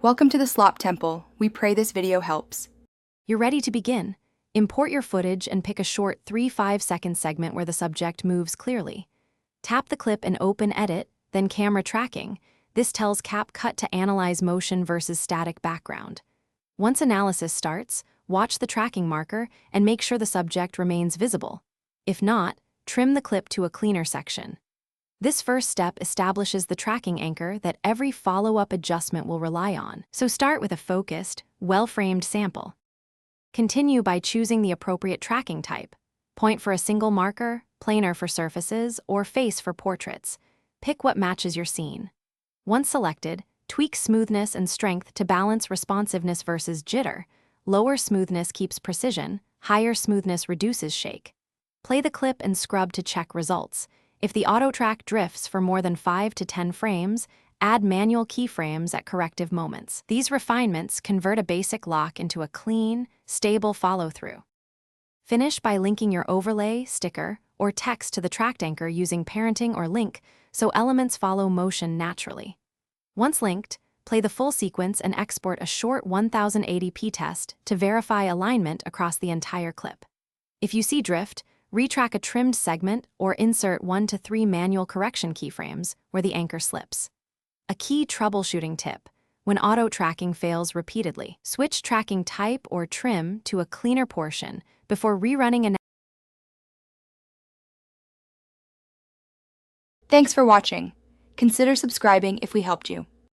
Welcome to the Slop Temple. We pray this video helps. You're ready to begin. Import your footage and pick a short 3-5 second segment where the subject moves clearly. Tap the clip and open Edit, then Camera Tracking. This tells Capcut to analyze motion versus static background. Once analysis starts, watch the tracking marker and make sure the subject remains visible. If not, trim the clip to a cleaner section. This first step establishes the tracking anchor that every follow-up adjustment will rely on. So start with a focused, well-framed sample. Continue by choosing the appropriate tracking type. Point for a single marker, planar for surfaces, or face for portraits. Pick what matches your scene. Once selected, tweak smoothness and strength to balance responsiveness versus jitter. Lower smoothness keeps precision, higher smoothness reduces shake. Play the clip and scrub to check results. If the auto track drifts for more than 5 to 10 frames, add manual keyframes at corrective moments. These refinements convert a basic lock into a clean, stable follow-through. Finish by linking your overlay, sticker, or text to the tracked anchor using parenting or link so elements follow motion naturally. Once linked, play the full sequence and export a short 1080p test to verify alignment across the entire clip. If you see drift, retrack a trimmed segment or insert 1 to 3 manual correction keyframes where the anchor slips. A key troubleshooting tip: when auto-tracking fails repeatedly, switch tracking type or trim to a cleaner portion before rerunning an. Thanks for watching. Consider subscribing if we helped you.